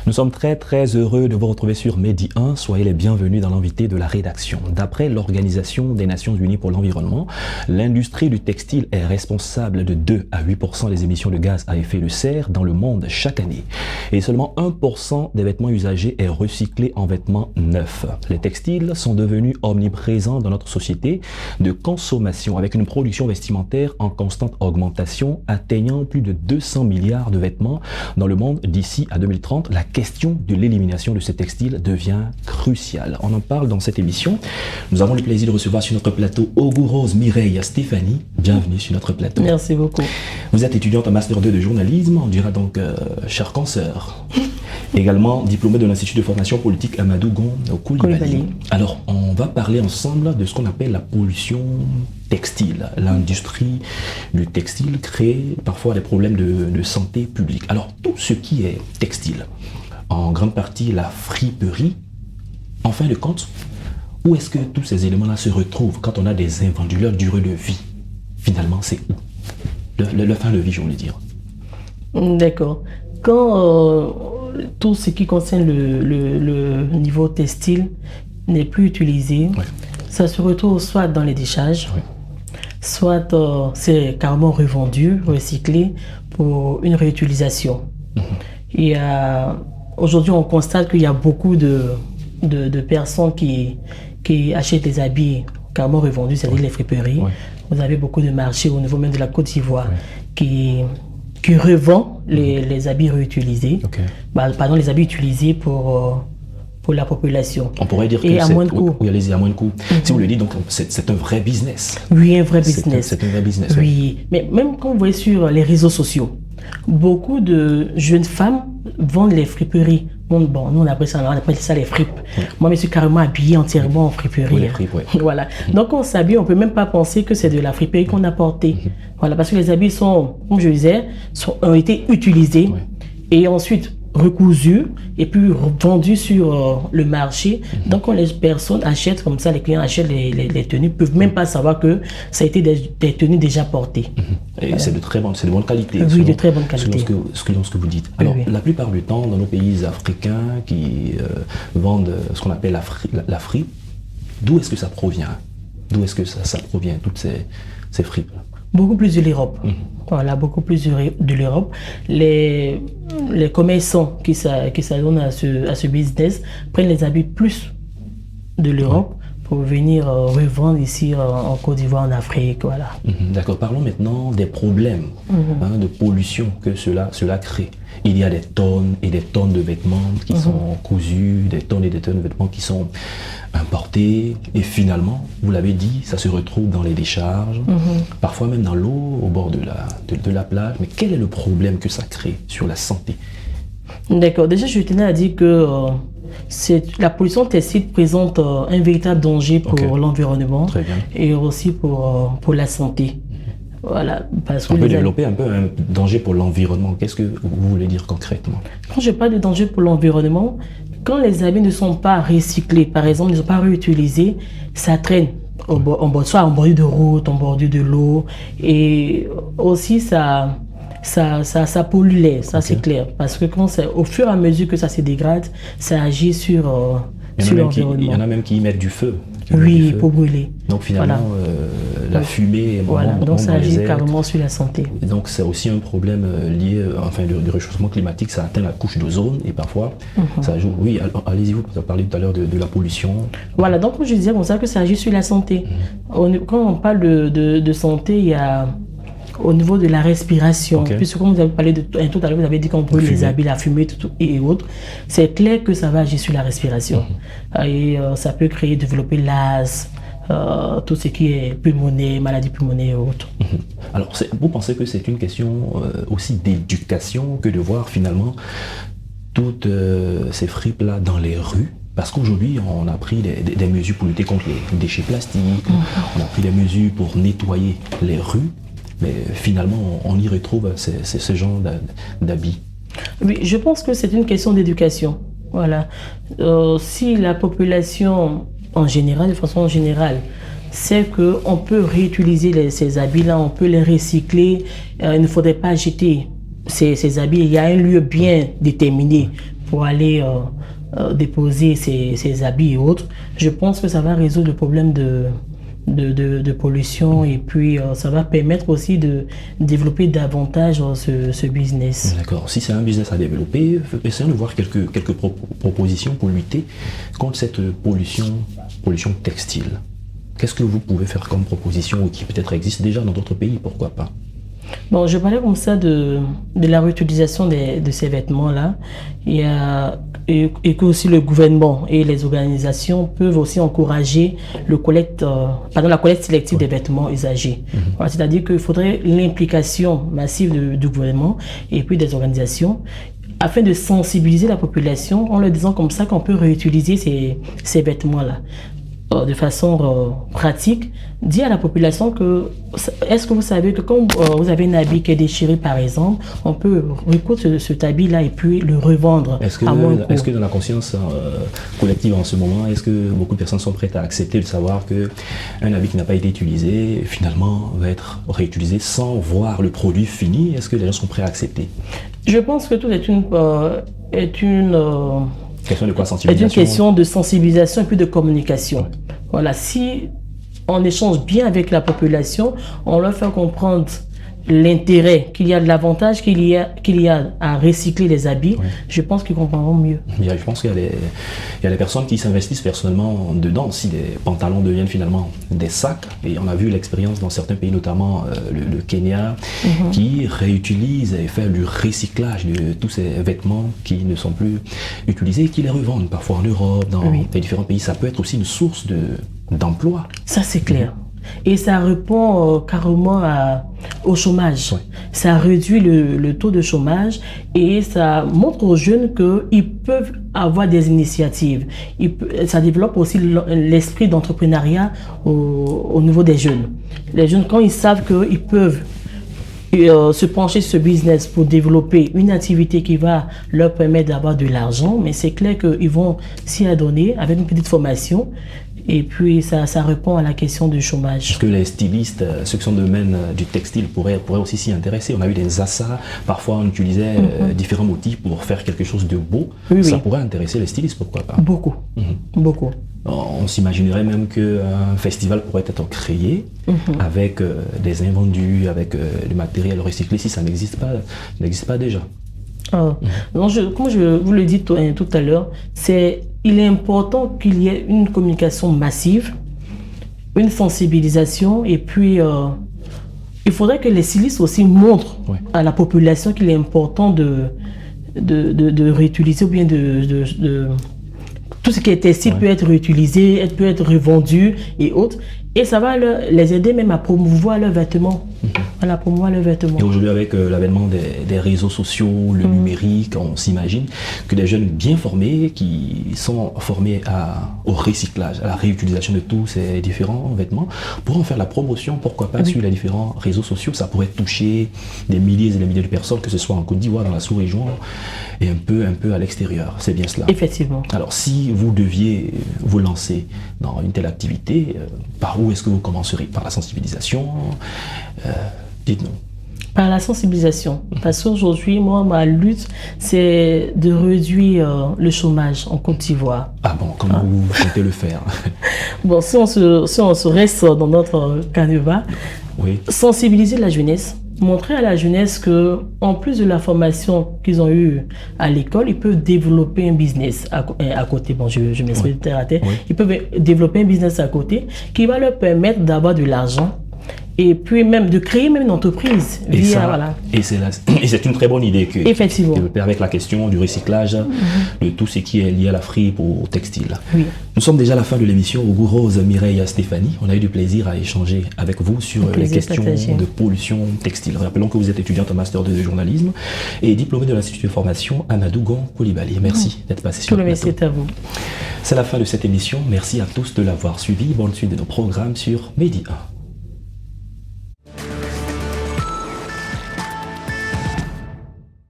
Nous sommes très heureux de vous retrouver sur Medi 1. Soyez les bienvenus dans l'invité de la rédaction. D'après l'Organisation des Nations Unies pour l'environnement, l'industrie du textile est responsable de 2 à 8% des émissions de gaz à effet de serre dans le monde chaque année. Et seulement 1% des vêtements usagés est recyclé en vêtements neufs. Les textiles sont devenus omniprésents dans notre société de consommation avec une production vestimentaire en constante augmentation atteignant plus de 200 milliards de vêtements dans le monde d'ici à 2030. La question de l'élimination de ces textiles devient cruciale. On en parle dans cette émission. Nous avons le plaisir de recevoir sur notre plateau Ogou-Rose Mireille Stéphanie. Bienvenue sur notre plateau. Merci beaucoup. Vous êtes étudiante en Master 2 de journalisme, on dira donc chère consoeur. Également diplômée de l'Institut de formation politique Amadou Gon Coulibaly. Alors, on va parler ensemble de ce qu'on appelle la pollution textile. L'industrie du textile crée parfois des problèmes de santé publique. Alors, tout ce qui est textile, en grande partie la friperie, en fin de compte, où est-ce que tous ces éléments-là se retrouvent quand on a des invendus, leur durée de vie? Finalement, c'est où? Le fin de vie, je voulais dire. D'accord. Quand tout ce qui concerne le niveau textile n'est plus utilisé, oui, ça se retrouve soit dans les décharges, oui, soit c'est carrément revendu, recyclé pour une réutilisation. Et aujourd'hui, on constate qu'il y a beaucoup de personnes qui achètent des habits carrément revendus, c'est-à-dire oui, les friperies. Oui. Vous avez beaucoup de marchés au niveau même de la Côte d'Ivoire oui, qui revend les habits réutilisés, okay, pardon, les habits utilisés pour la population. On pourrait dire que c'est à moins de coût. Oui, allez-y, à moins de coût. Si vous le dites, donc c'est un vrai business. Oui, un vrai business. C'est un vrai business. Oui. Oui, mais même quand vous voyez sur les réseaux sociaux, beaucoup de jeunes femmes vendent les friperies. Bon, nous on appelle ça les fripes. Oui. Moi, je suis carrément habillée entièrement en friperie. Oui, les fripes, oui. Voilà. Donc, quand on s'habille, on ne peut même pas penser que c'est de la friperie qu'on a portée. Voilà, parce que les habits sont, comme je disais, ont été utilisés et ensuite recousus et puis vendus sur le marché. Donc, quand les personnes achètent comme ça, les clients achètent les tenues, ne peuvent même pas savoir que ça a été des tenues déjà portées. Et c'est de bonne qualité. Oui, de très bonne qualité. Selon ce que vous dites. Alors, oui, la plupart du temps, dans nos pays africains qui vendent ce qu'on appelle la fripe, d'où est-ce que ça provient? D'où est-ce que ça provient, toutes ces fripes? Beaucoup plus de l'Europe. Voilà, beaucoup plus de l'Europe. Les commerçants qui s'adonnent à ce business prennent les habits plus de l'Europe pour venir revendre ici en Côte d'Ivoire, en Afrique. Voilà. D'accord. Parlons maintenant des problèmes de pollution que cela crée. Il y a des tonnes et des tonnes de vêtements qui sont cousus, des tonnes et des tonnes de vêtements qui sont importés. Et finalement, vous l'avez dit, ça se retrouve dans les décharges, parfois même dans l'eau, au bord de la plage. Mais quel est le problème que ça crée sur la santé? D'accord. Déjà, je tenais à dire que la pollution textile présente un véritable danger pour l'environnement et aussi pour la santé. Voilà, parce que on peut développer un peu un danger pour l'environnement. Qu'est-ce que vous voulez dire concrètement? Quand je parle de danger pour l'environnement, quand les habits ne sont pas recyclés, par exemple, ne sont pas réutilisés, ça traîne soit en bordure de route, en bordure de l'eau, et aussi ça pollue l'air, ça c'est clair, parce que au fur et à mesure que ça se dégrade, ça agit sur l'environnement. Il y en a même qui y mettent du feu. Oui, pour brûler. Donc finalement, la fumée donc ça agit carrément sur la santé. Et donc c'est aussi un problème lié, du réchauffement climatique, ça atteint la couche d'ozone et parfois ça joue. Oui, allez-y, vous parlez tout à l'heure de la pollution. Voilà, donc comme je disais, on sait que ça agit sur la santé. Quand on parle de santé, il y a au niveau de la respiration, puisque comme vous avez parlé tout à l'heure, vous avez dit qu'on brûle les habits, la fumée et autres, c'est clair que ça va agir sur la respiration. Et ça peut développer l'asthme, tout ce qui est pulmonaire, maladie pulmonaire et autres. Alors, vous pensez que c'est une question aussi d'éducation que de voir finalement toutes ces fripes-là dans les rues? Parce qu'aujourd'hui, on a pris des mesures pour lutter contre les déchets plastiques, on a pris des mesures pour nettoyer les rues, mais finalement, on y retrouve ce genre d'habits. Oui, je pense que c'est une question d'éducation. Voilà. Si la population, en général, de façon générale, sait qu'on peut réutiliser ces habits-là, on peut les recycler, il ne faudrait pas jeter ces habits. Il y a un lieu bien déterminé pour aller déposer ses habits et autres, je pense que ça va résoudre le problème de pollution et puis ça va permettre aussi de développer davantage ce business. D'accord. Si c'est un business à développer, essayons de voir quelques propositions pour lutter contre cette pollution textile. Qu'est-ce que vous pouvez faire comme proposition ou qui peut-être existe déjà dans d'autres pays, pourquoi pas? Bon, je parlais comme ça de la réutilisation de ces vêtements-là. Et que aussi le gouvernement et les organisations peuvent aussi encourager la collecte sélective des vêtements usagés. Voilà, c'est-à-dire qu'il faudrait l'implication massive du gouvernement et puis des organisations afin de sensibiliser la population en leur disant comme ça qu'on peut réutiliser ces vêtements-là. De façon pratique, dire à la population que est-ce que vous savez que quand vous avez un habit qui est déchiré par exemple, on peut recoudre cet habit-là et puis le revendre à moins coût. Est-ce que dans la conscience collective en ce moment, est-ce que beaucoup de personnes sont prêtes à accepter de savoir qu'un habit qui n'a pas été utilisé finalement va être réutilisé sans voir le produit fini? Est-ce que les gens sont prêts à accepter? Je pense que tout est une question de quoi, sensibilisation? C'est une question de sensibilisation et puis de communication. Ouais. Voilà, si on échange bien avec la population, on leur fait comprendre l'intérêt qu'il y a, de l'avantage qu'il y a à recycler les habits, ouais. Je pense qu'ils comprendront mieux. Je pense qu'il y a des personnes qui s'investissent personnellement dedans. Si des pantalons deviennent finalement des sacs, et on a vu l'expérience dans certains pays, notamment le Kenya, qui réutilise et fait du recyclage de tous ces vêtements qui ne sont plus utilisés et qui les revendent parfois en Europe, dans les différents pays. Ça peut être aussi une source d'emploi. Ça, c'est clair. Et ça répond carrément au chômage. Ouais. Ça réduit le taux de chômage et ça montre aux jeunes qu'ils peuvent avoir des initiatives. Ça développe aussi l'esprit d'entrepreneuriat au niveau des jeunes. Les jeunes, quand ils savent qu'ils peuvent se pencher sur ce business pour développer une activité qui va leur permettre d'avoir de l'argent, mais c'est clair qu'ils vont s'y adonner avec une petite formation. Et puis, ça répond à la question du chômage. Est-ce que les stylistes, ceux qui sont dans le domaine du textile, pourraient aussi s'y intéresser? On a eu des assas, parfois on utilisait différents motifs pour faire quelque chose de beau. Ça pourrait intéresser les stylistes, pourquoi pas? Beaucoup, beaucoup. On s'imaginerait même qu'un festival pourrait être créé avec des invendus, avec du matériel recyclé, si ça n'existe pas déjà. Donc comme je vous le dis tout à l'heure, il est important qu'il y ait une communication massive, une sensibilisation, et puis il faudrait que les stylistes aussi montrent à la population qu'il est important de réutiliser ou bien tout ce qui est textile peut être réutilisé, peut être revendu et autres. Et ça va les aider même à promouvoir leurs vêtements. À promouvoir leurs vêtements. Et aujourd'hui, avec l'avènement des réseaux sociaux, le numérique, on s'imagine que des jeunes bien formés, qui sont formés au recyclage, à la réutilisation de tous ces différents vêtements, pourront faire la promotion, pourquoi pas, sur les différents réseaux sociaux. Ça pourrait toucher des milliers et des milliers de personnes, que ce soit en Côte d'Ivoire, dans la sous-région, et un peu à l'extérieur. C'est bien cela. Effectivement. Alors, si vous deviez vous lancer dans une telle activité, par où est-ce que vous commencerez? Par la sensibilisation? Dites-nous. Par la sensibilisation. Parce qu'aujourd'hui, moi, ma lutte, c'est de réduire le chômage en Côte d'Ivoire. Ah bon, comment vous comptez le faire? Bon, si on se reste dans notre canevas, sensibiliser la jeunesse, montrer à la jeunesse que, en plus de la formation qu'ils ont eue à l'école, ils peuvent développer un business à côté. Bon, je m'exprime terre à terre. Ils peuvent développer un business à côté qui va leur permettre d'avoir de l'argent et puis même de créer même une entreprise. Et c'est une très bonne idée que effectivement. Avec la question du recyclage de tout ce qui est lié à la fripe au textile. Oui. Nous sommes déjà à la fin de l'émission. Rose, Mireille, Stéphanie, on a eu du plaisir à échanger avec vous sur les questions de pollution textile. Rappelons que vous êtes étudiante en master de journalisme et diplômée de l'Institut de formation Amadou Gon Coulibaly. Merci d'être passé sur le plateau. Tout le merci à vous. C'est la fin de cette émission. Merci à tous de l'avoir suivi. Bonne suite de nos programmes sur Medi 1.